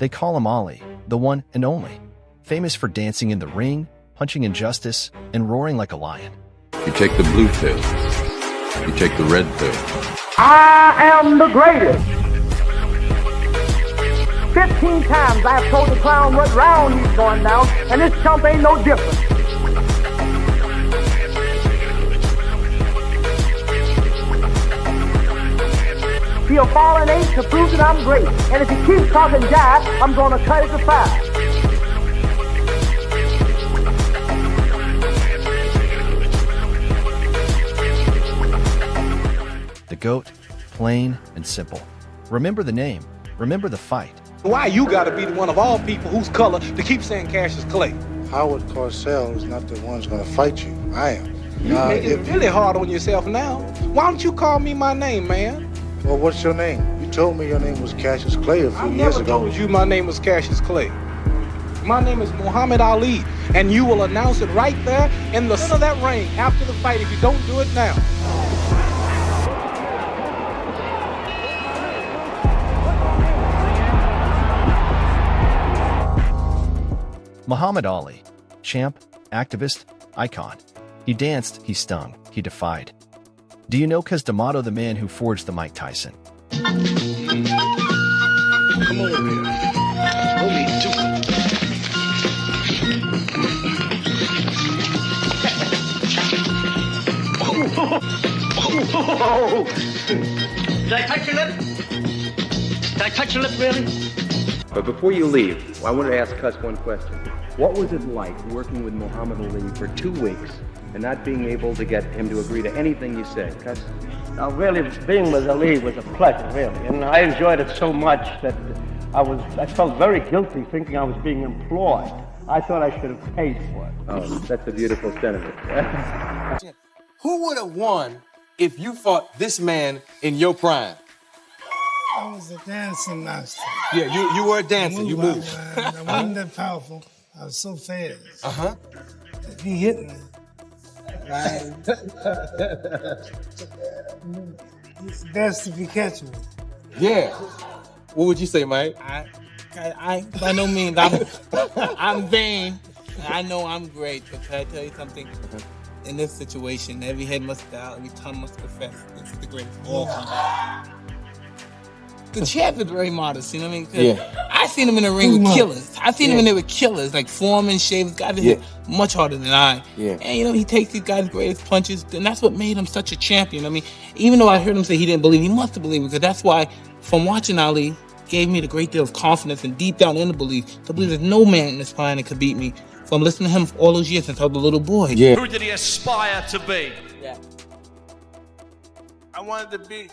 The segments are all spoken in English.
They call him Ali, the one and only, famous for dancing in the ring, punching injustice, and roaring like a lion. You take the blue pill. You take the red pill. I am the greatest. 15 times I've told the clown what round he's going down, and this chump ain't no different. He'll fall an eight to prove that I'm great, and if he keeps talking jive, I'm going to cut it to 5. The GOAT, plain and simple. Remember the name, remember the fight. Why you gotta be the one of all people whose color to keep saying Cassius Clay? Howard Cosell is not the one who's gonna fight you. I am. You making it really hard on yourself now. Why don't you call me my name, man? Well, what's your name? You told me your name was Cassius Clay a few years ago. I never told you my name was Cassius Clay. My name is Muhammad Ali, and you will announce it right there in the center of that ring after the fight if you don't do it now. Muhammad Ali, champ, activist, icon. He danced, he stung, he defied. Do you know Cus D'Amato, the man who forged the Mike Tyson? Come over here. What are you doing? Did I touch your lip? Did I touch your lip, really? But before you leave, I wanted to ask Cus one question. What was it like working with Muhammad Ali for 2 weeks and not being able to get him to agree to anything you said, Cus? Now, really, being with Ali was a pleasure, really, and I enjoyed it so much that I felt very guilty thinking I was being employed. I thought I should have paid for it. Oh, that's a beautiful sentiment. Who would have won if you fought this man in your prime? I was a dancing master. Yeah, you were a dancer. You moved. I wasn't that powerful. I was so fast. Uh-huh. He hit me. It's best if you catch me. Yeah. What would you say, Mike? I by no means, I'm vain. I know I'm great, but can I tell you something? In this situation, every head must bow, every tongue must confess. This is the greatest of all time. The champ is very modest, you know what I mean? Yeah. I seen him in the ring with killers. I seen him in there with killers, like Foreman, Shavers, guys that hit much harder than I. Yeah. And you know, he takes these guys' greatest punches, and that's what made him such a champion. I mean, even though I heard him say he didn't believe, he must have believed, because that's why, from watching Ali, gave me the great deal of confidence and deep down in the belief, to believe there's no man in this planet could beat me. From listening to him for all those years since I was a little boy. Yeah. Who did he aspire to be? Yeah. I wanted to be,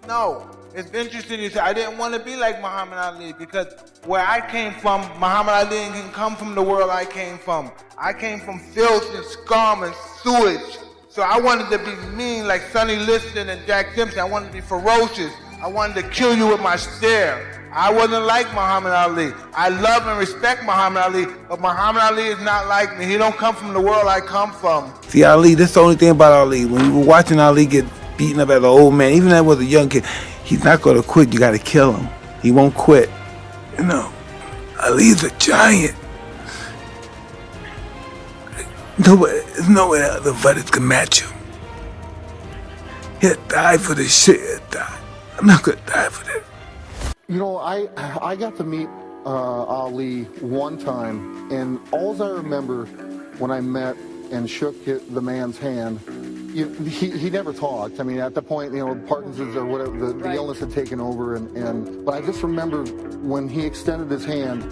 no, it's interesting you say, I didn't want to be like Muhammad Ali, because where I came from, Muhammad Ali didn't come from the world I came from. I came from filth and scum and sewage. So I wanted to be mean like Sonny Liston and Jack Dempsey. I wanted to be ferocious. I wanted to kill you with my stare. I wasn't like Muhammad Ali. I love and respect Muhammad Ali, but Muhammad Ali is not like me. He don't come from the world I come from. See, Ali, that's the only thing about Ali. When you were watching Ali get beaten up as an old man, even if that was a young kid, he's not going to quit. You got to kill him. He won't quit. You know, Ali's a giant. There's no way other fighters can match him. He'll die for this shit. He'll die. I'm not going to die for that. You know, I got to meet Ali one time, and all I remember when I met and shook the man's hand, he never talked. I mean, at the point, you know, Parkinson's or whatever, the illness had taken over, but I just remember when he extended his hand,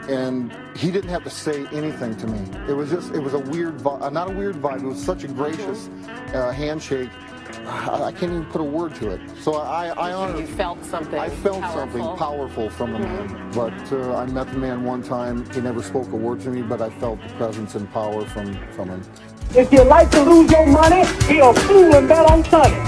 and he didn't have to say anything to me. It was a weird vibe, not a weird vibe, it was such a gracious handshake. I can't even put a word to it. So I honestly, you felt something. I felt powerful. something powerful from the man. But I met the man one time. He never spoke a word to me, but I felt the presence and power from him. If you like to lose your money, be a fool and bet on Sunday.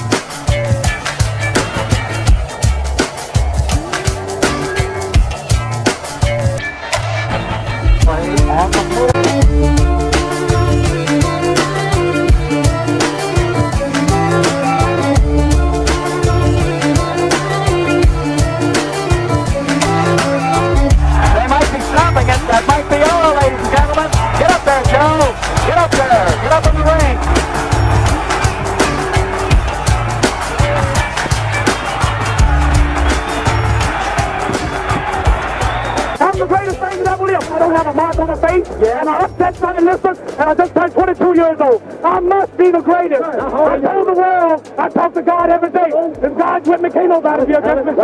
the greatest thing that ever lived. I don't have a mark on my face, and I upset Sonny Liston, and I just turned 22 years old. I must be the greatest. I told the world, I talk to God every day. If God's with me, can't nobody be against me. I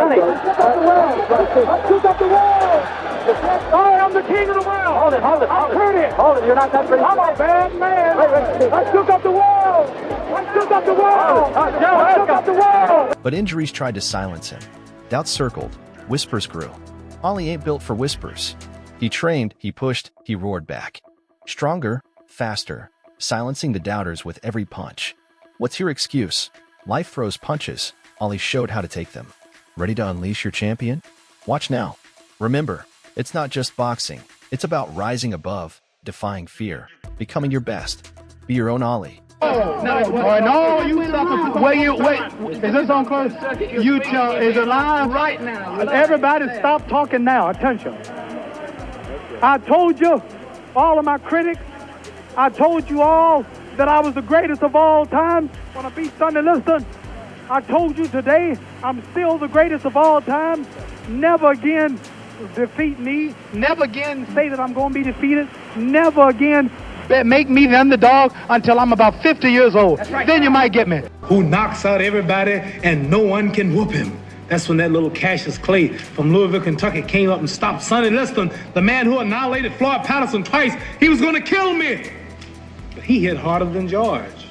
shook up the world. I am the king of the world. Hold it. I'm pretty. Hold it, you're not that pretty. I'm a bad man. I shook up the world. I shook up the world. I shook up the world. But injuries tried to silence him. Doubts circled. Whispers grew. Ollie ain't built for whispers. He trained, he pushed, he roared back. Stronger, faster, silencing the doubters with every punch. What's your excuse? Life throws punches. Ollie showed how to take them. Ready to unleash your champion? Watch now. Remember, it's not just boxing. It's about rising above, defying fear, becoming your best. Be your own Ollie. No, you stop. Wait, is this on close? You tell, is it live? Right now. Everybody stop talking now. Attention. I told you, all of my critics, I told you all that I was the greatest of all time when I beat Sonny Liston. I told you today, I'm still the greatest of all time. Never again defeat me. Never again say that I'm going to be defeated. Never again make me the underdog until I'm about 50 years old. Right. Then you might get me. Who knocks out everybody and no one can whoop him. That's when that little Cassius Clay from Louisville, Kentucky came up and stopped Sonny Liston, the man who annihilated Floyd Patterson twice. He was going to kill me. But he hit harder than George.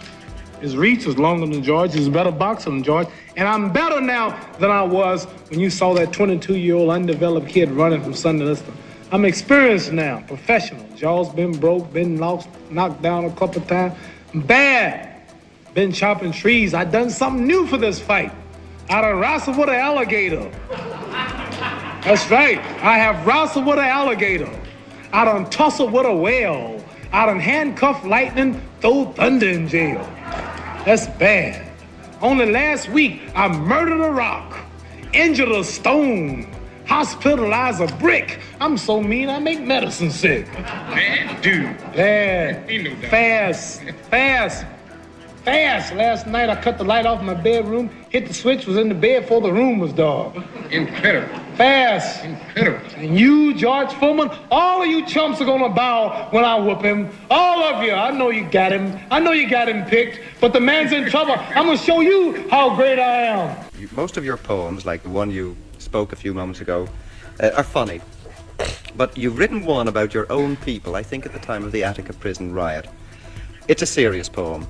His reach was longer than George. He was a better boxer than George. And I'm better now than I was when you saw that 22-year-old undeveloped kid running from Sonny Liston. I'm experienced now, professional. Jaw's been broke, been lost, knocked down a couple times. I'm bad. Been chopping trees. I done something new for this fight. I done wrestled with an alligator. That's right. I have wrestled with an alligator. I done tussled with a whale. I done handcuffed lightning, throw thunder in jail. That's bad. Only last week, I murdered a rock, injured a stone, hospitalized a brick. I'm so mean, I make medicine sick. Man, dude. Bad. Fast. Last night, I cut the light off my bedroom, hit the switch, was in the bed before the room was dark. Incredible. Fast. Incredible. And you, George Foreman, all of you chumps are gonna bow when I whoop him. All of you. I know you got him. I know you got him picked, but the man's in trouble. I'm gonna show you how great I am. Most of your poems, like the one you spoke a few moments ago, are funny. But you've written one about your own people, I think at the time of the Attica prison riot. It's a serious poem.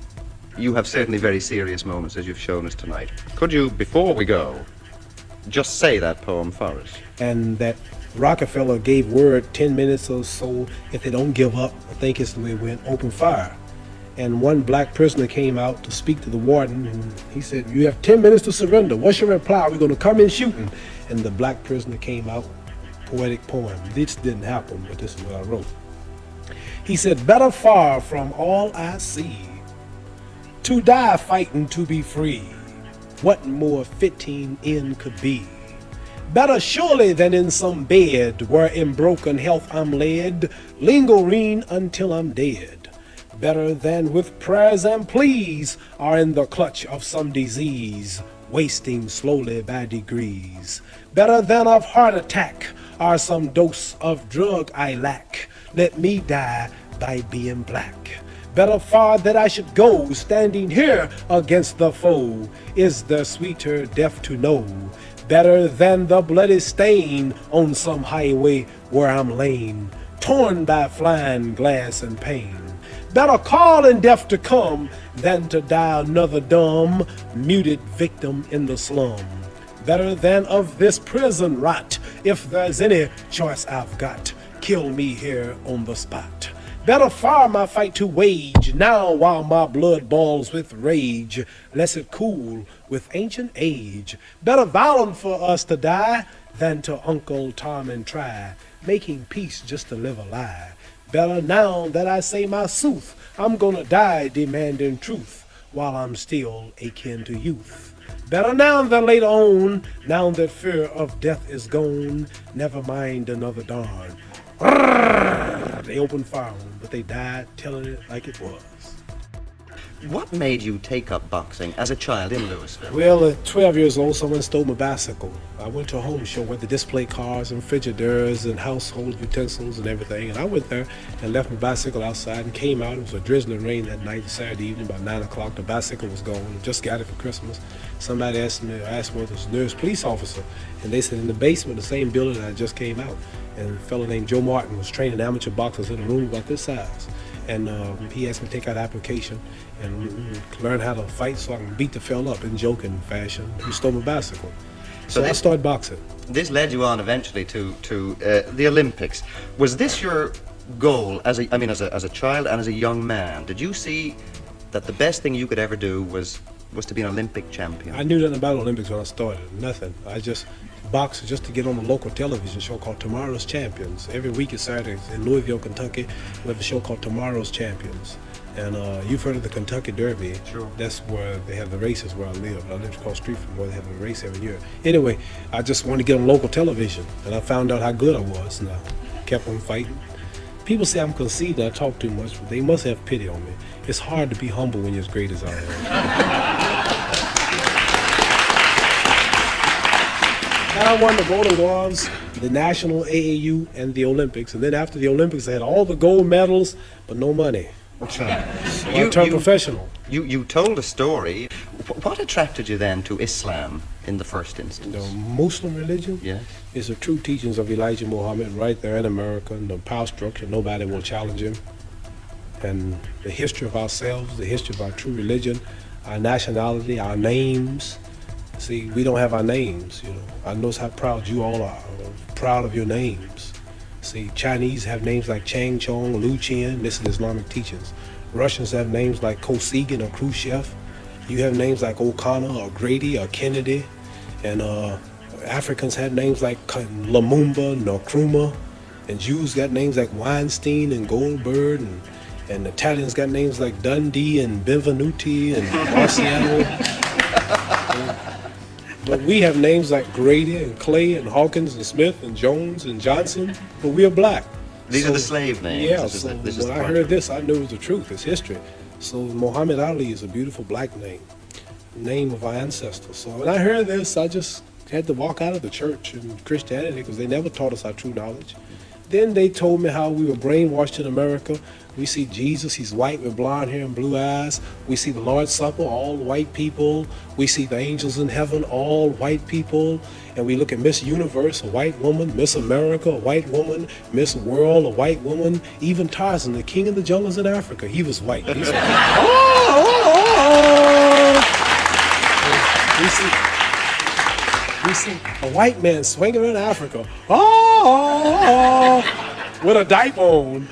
You have certainly very serious moments, as you've shown us tonight. Could you, before we go, just say that poem for us? And that Rockefeller gave word 10 minutes or so, if they don't give up, I think it's the way it went, open fire. And one black prisoner came out to speak to the warden, and he said, you have 10 minutes to surrender. What's your reply? We're going to come in shooting. And the black prisoner came out, poetic poem. This didn't happen, but this is what I wrote. He said, better far from all I see, to die fighting to be free. What more fitting end could be? Better surely than in some bed where in broken health I'm led, lingering until I'm dead. Better than with prayers and pleas are in the clutch of some disease, wasting slowly by degrees. Better than of heart attack are some dose of drug I lack. Let me die by being black. Better far that I should go, standing here against the foe, is the sweeter death to know. Better than the bloody stain on some highway where I'm lain, torn by flying glass and pain. Better call in death to come than to die another dumb, muted victim in the slum. Better than of this prison rot, if there's any choice I've got, kill me here on the spot. Better far my fight to wage now while my blood boils with rage, lest it cool with ancient age. Better violent for us to die than to Uncle Tom and try, making peace just to live a lie. Better now that I say my sooth, I'm gonna die demanding truth while I'm still akin to youth. Better now than later on, now that fear of death is gone, never mind another dawn. They opened fire on them, but they died telling it like it was. What made you take up boxing as a child in Louisville? Well, at 12 years old, someone stole my bicycle. I went to a home show where they display cars and refrigerators and household utensils and everything. And I went there and left my bicycle outside and came out. It was a drizzling rain that night, Saturday evening, about 9 o'clock. The bicycle was gone. I just got it for Christmas. Somebody asked me whether it was the nearest police officer. And they said in the basement, the same building that I just came out. And a fellow named Joe Martin was training amateur boxers in a room about this size. And he asked me to take out an application and learn how to fight so I can beat the fella up in joking fashion who stole my bicycle. So I started boxing. This led you on eventually to the Olympics. Was this your goal as a child and as a young man? Did you see that the best thing you could ever do was to be an Olympic champion? I knew nothing about Olympics when I started. Nothing. I just boxed just to get on a local television show called Tomorrow's Champions. Every week at Saturdays in Louisville, Kentucky, we have a show called Tomorrow's Champions. And you've heard of the Kentucky Derby. Sure. That's where they have the races where I live. I live across the street from where they have a race every year. Anyway, I just wanted to get on local television, and I found out how good I was, and I kept on fighting. People say I'm conceited, I talk too much, but they must have pity on me. It's hard to be humble when you're as great as I am. I won the Golden Gloves, the National AAU, and the Olympics. And then after the Olympics, I had all the gold medals, but no money. So I turned professional. You told a story. What attracted you then to Islam in the first instance? The Muslim religion? Yes. Is the true teachings of Elijah Muhammad right there in America, and the power structure, nobody will challenge him. And the history of ourselves, the history of our true religion, our nationality, our names. See, we don't have our names, you know. I know how proud you all are, proud of your names. See, Chinese have names like Chang Chong, Lu Qian, this is Islamic teachings. Russians have names like Kosygin or Khrushchev. You have names like O'Connor or Grady or Kennedy. And Africans have names like Lumumba, Nkrumah. And Jews got names like Weinstein and Goldberg. And Italians got names like Dundee and Benvenuti and Marciano. But we have names like Grady and Clay and Hawkins and Smith and Jones and Johnson, but we are black. These are the slave names. Yeah, so when I heard this, I knew it was the truth, it's history. So Muhammad Ali is a beautiful black name of our ancestors. So when I heard this, I just had to walk out of the church and Christianity because they never taught us our true knowledge. Then they told me how we were brainwashed in America. We see Jesus, he's white with blonde hair and blue eyes. We see the Lord's Supper, all white people. We see the angels in heaven, all white people. And we look at Miss Universe, a white woman, Miss America, a white woman, Miss World, a white woman. Even Tarzan, the king of the jungles in Africa, he was white. He said, we see a white man swinging in Africa, with a diaper on.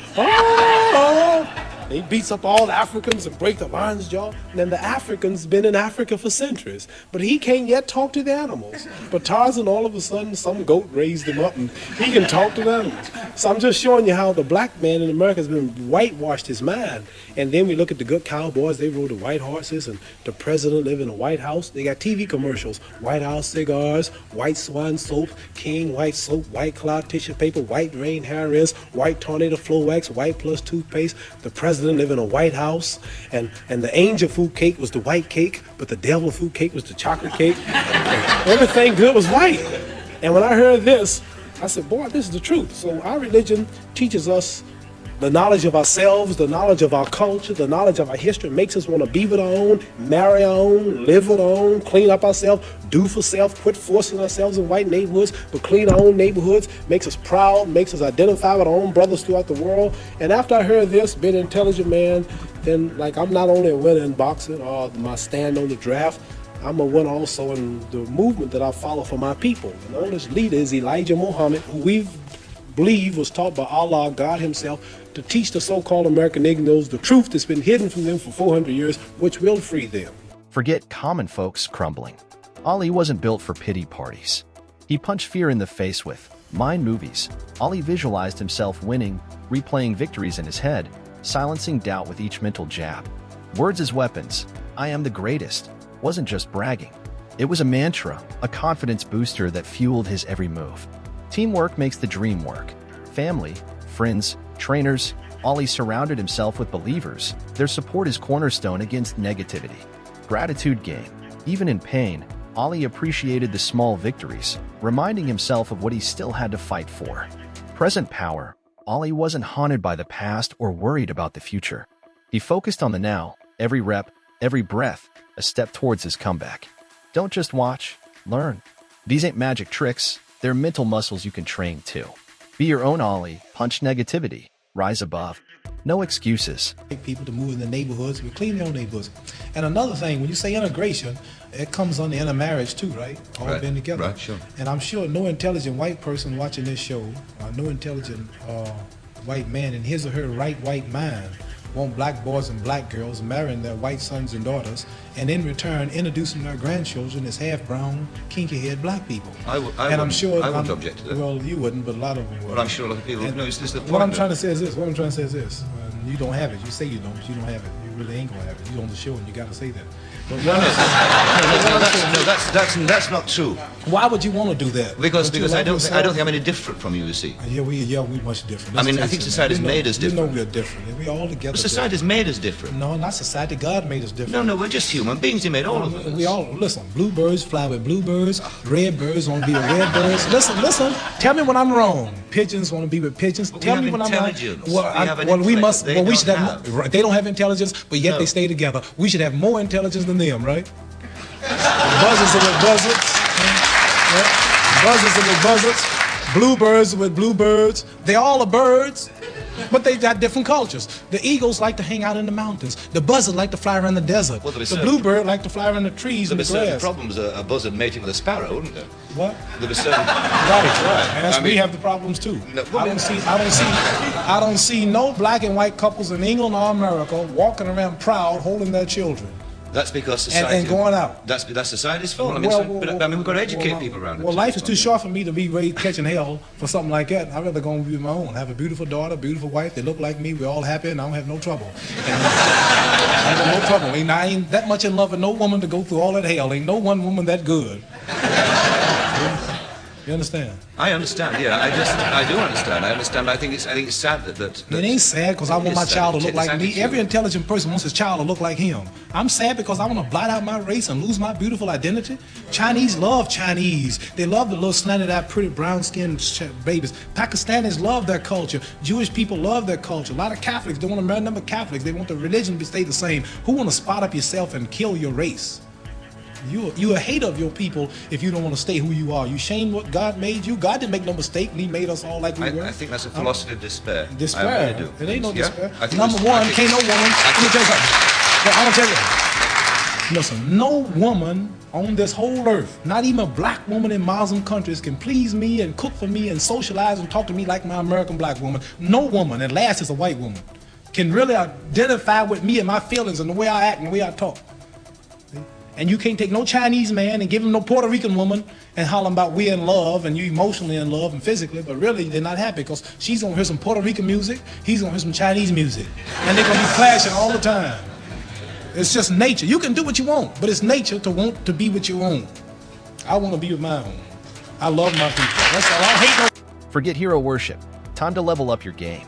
He beats up all the Africans and breaks the lion's jaw. And then the Africans been in Africa for centuries. But he can't yet talk to the animals. But Tarzan, all of a sudden, some goat raised him up and he can talk to the animals. So I'm just showing you how the black man in America has been whitewashed his mind. And then we look at the good cowboys, they rode the white horses, and the president lived in a White House. They got TV commercials, White House cigars, White Swan soap, King White soap, White Cloud tissue paper, White Rain hair rinse, White Tornado flow wax, White Plus toothpaste. The president lived in a White House, and the angel food cake was the white cake, but the devil food cake was the chocolate cake. Everything good was white. And when I heard this, I said, boy, this is the truth. So our religion teaches us the knowledge of ourselves, the knowledge of our culture, the knowledge of our history, makes us want to be with our own, marry our own, live with our own, clean up ourselves, do for self, quit forcing ourselves in white neighborhoods, but clean our own neighborhoods, makes us proud, makes us identify with our own brothers throughout the world. And after I heard this, being an intelligent man, then like I'm not only a winner in boxing or my stand on the draft, I'm a winner also in the movement that I follow for my people. And the oldest leader is Elijah Muhammad, who we believe was taught by Allah, God himself, to teach the so-called American Negroes the truth that's been hidden from them for 400 years, which will free them. Forget common folks crumbling. Ali wasn't built for pity parties. He punched fear in the face with mind movies. Ali visualized himself winning, replaying victories in his head, silencing doubt with each mental jab. Words as weapons, I am the greatest, wasn't just bragging. It was a mantra, a confidence booster that fueled his every move. Teamwork makes the dream work. Family, friends, trainers, Ollie surrounded himself with believers. Their support is cornerstone against negativity. Gratitude game. Even in pain, Ollie appreciated the small victories, reminding himself of what he still had to fight for. Present power. Ollie wasn't haunted by the past or worried about the future. He focused on the now, every rep, every breath, a step towards his comeback. Don't just watch, learn. These ain't magic tricks, they're mental muscles you can train too. Be your own Ollie, punch negativity, rise above. No excuses. People to move in the neighborhoods, we clean their own neighborhoods. And another thing, when you say integration, it comes under intermarriage too, right? All Right, been together. right, sure. And I'm sure no intelligent white person watching this show, no intelligent white man in his or her right white mind want black boys and black girls marrying their white sons and daughters, and in return introducing their grandchildren as half-brown, kinky-haired black people. I wouldn't object to that. Well, you wouldn't, but a lot of them would. Well, I'm sure a lot of people. And No, it's just the point. what I'm trying to say is this. You don't have it. You say you don't, but you don't have it. You really ain't gonna have it. You on the show and you gotta say that. But that's not true. Why would you want to do that? Because I don't think I'm any different from you. You see. Yeah, we much different. I mean, I think society's made us different. You know we're different. We all together. But society's made us different. No, not society. God made us different. No, we're just human beings. He made all of us. We all listen. Bluebirds fly with bluebirds. Red birds want to be with red birds. Listen. Tell me when I'm wrong. Pigeons want to be with pigeons. Tell me when I'm wrong. We should have. They don't have intelligence, but yet they stay together. We should have more intelligence than them, right? Buzzards are with buzzards. Buzzards are with buzzards. Bluebirds are with bluebirds. They all are birds, but they got different cultures. The eagles like to hang out in the mountains. The buzzard like to fly around the desert. Well, the bluebird like to fly around the trees and the grass. There'd be certain problems a buzzard mating with a sparrow, wouldn't there? What? There'd be certain. Right. And we have the problems too. No, I don't see no black and white couples in England or America walking around proud holding their children. That's because society and going out. That's society's fault. I mean, we've got to educate people around it. Well, life is too short for me to be raised catching hell for something like that. I'd rather go and be my own. Have a beautiful daughter, beautiful wife. They look like me. We're all happy, and I don't have no trouble. I have no trouble. I ain't that much in love with no woman to go through all that hell. Ain't no one woman that good. You understand? I understand. Yeah, I do understand. I understand. I think it's sad that it ain't sad because I want my child to look like me. Every intelligent person wants his child to look like him. I'm sad because I want to blot out my race and lose my beautiful identity. Chinese love Chinese. They love the little slanted-eyed, pretty brown-skinned babies. Pakistanis love their culture. Jewish people love their culture. A lot of Catholics don't want to marry number Catholics. They want the religion to stay the same. Who want to spot up yourself and kill your race? You're a hater of your people if you don't want to stay who you are. You shame what God made you. God didn't make no mistake. He made us all like we were. I think that's a philosophy of despair. Despair. I really do. It ain't no despair. Number one, can't no woman. Let me tell you something. I'm gonna tell you. Listen, no woman on this whole earth, not even a black woman in Muslim countries, can please me and cook for me and socialize and talk to me like my American black woman. No woman, and last is a white woman, can really identify with me and my feelings and the way I act and the way I talk. And you can't take no Chinese man and give him no Puerto Rican woman and holler about we're in love and you emotionally in love and physically, but really they're not happy because she's gonna hear some Puerto Rican music, he's gonna hear some Chinese music, and they're gonna be clashing all the time. It's just nature. You can do what you want, but it's nature to want to be with your own. I want to be with my own. I love my people. That's all. I hate no. Forget hero worship. Time to level up your game.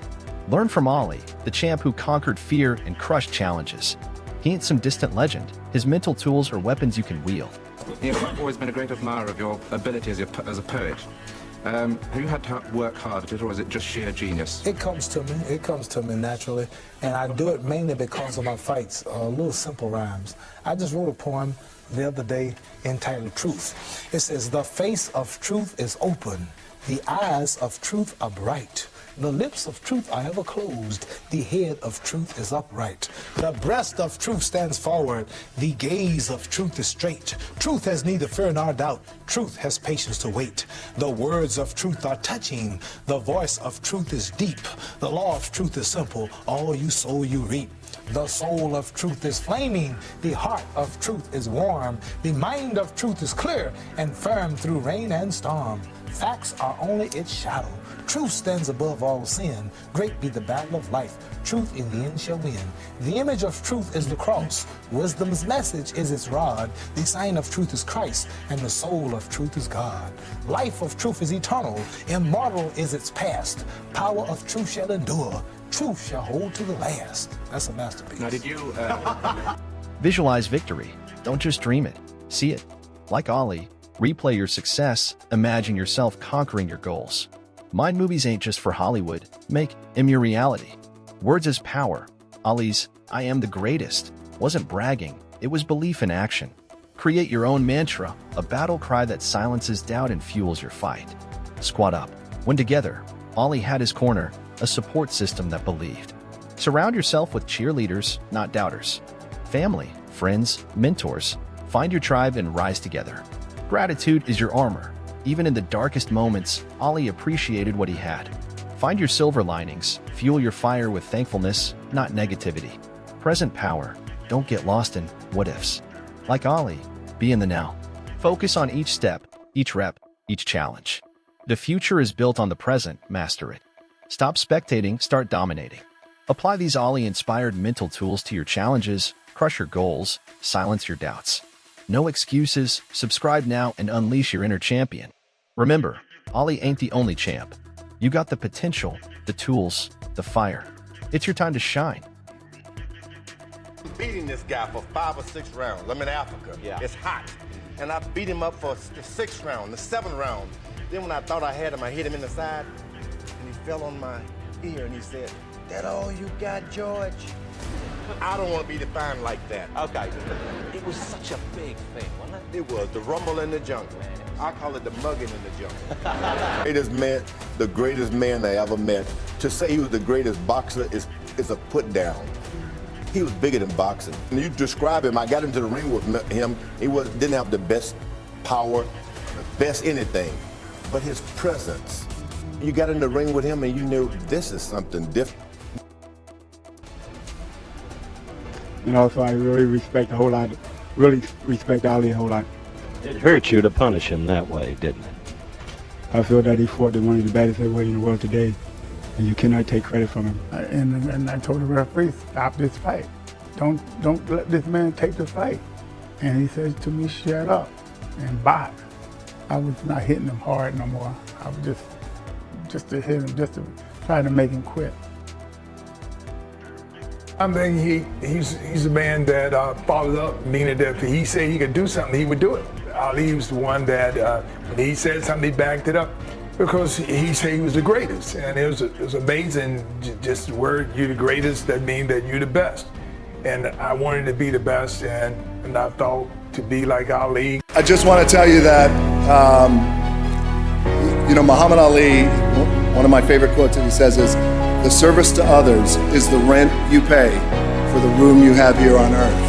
Learn from Ollie, the champ who conquered fear and crushed challenges. He ain't some distant legend. His mental tools are weapons you can wield. I've always been a great admirer of your ability as a poet. Have you had to work hard at it, or is it just sheer genius? It comes to me. It comes to me naturally, and I do it mainly because of my fights. Little simple rhymes. I just wrote a poem the other day entitled Truth. It says, "The face of truth is open. The eyes of truth are bright. The lips of truth are ever closed. The head of truth is upright. The breast of truth stands forward. The gaze of truth is straight. Truth has neither fear nor doubt. Truth has patience to wait. The words of truth are touching. The voice of truth is deep. The law of truth is simple. All you sow, you reap. The soul of truth is flaming. The heart of truth is warm. The mind of truth is clear and firm through rain and storm. Facts are only its shadow. Truth stands above all sin. Great be the battle of life. Truth in the end shall win. The image of truth is the cross. Wisdom's message is its rod. The sign of truth is Christ, and the soul of truth is God. Life of truth is eternal. Immortal is its past. Power of truth shall endure. truth shall hold to the last. That's a masterpiece. Now, did you... Visualize victory. Don't just dream it. See it. Like Ali, replay your success. Imagine yourself conquering your goals. Mind movies ain't just for Hollywood. Make them your reality. Words as power. Ali's "I am the greatest" wasn't bragging. It was belief in action. Create your own mantra, a battle cry that silences doubt and fuels your fight. Squad up. When together, Ali had his corner, a support system that believed. Surround yourself with cheerleaders, not doubters. Family, friends, mentors. Find your tribe and rise together. Gratitude is your armor. Even in the darkest moments, Ali appreciated what he had. Find your silver linings. Fuel your fire with thankfulness, not negativity. Present power. Don't get lost in what-ifs. Like Ali, be in the now. Focus on each step, each rep, each challenge. The future is built on the present. Master it. Stop spectating, start dominating. Apply these Ali-inspired mental tools to your challenges, crush your goals, silence your doubts. No excuses. Subscribe now and unleash your inner champion. Remember, Ali ain't the only champ. You got the potential, the tools, the fire. It's your time to shine. Beating this guy for 5 or 6 rounds. I'm in Africa. Yeah. It's hot. And I beat him up for the 6th round, the 7th round. Then when I thought I had him, I hit him in the side, and he fell on my ear, and he said, "That all you got, George?" I don't want to be defined like that. Okay. It was such a big thing, wasn't it? It was the rumble in the jungle. I call it the mugging in the jungle. Greatest man, the greatest man I ever met. To say he was the greatest boxer is a put down. He was bigger than boxing. When you describe him, I got into the ring with him. He didn't have the best power, the best anything, but his presence. You got in the ring with him and you knew this is something different. And also, I really respect a whole lot, really respect Ali a whole lot. It hurt you to punish him that way, didn't it? I feel that he fought one of the baddest heavyweights in the world today, and you cannot take credit from him. And I told the referee, stop this fight. Don't let this man take the fight. And he says to me, shut up and box. I was not hitting him hard no more. I was just to hit him, just to try to make him quit. I think he's a man that follows up, meaning that if he said he could do something, he would do it. Ali was the one that when he said something, he backed it up because he said he was the greatest. And it was amazing, just the word, you're the greatest, that means that you're the best. And I wanted to be the best, and I thought to be like Ali. I just want to tell you that, Muhammad Ali, one of my favorite quotes that he says is, "The service to others is the rent you pay for the room you have here on earth."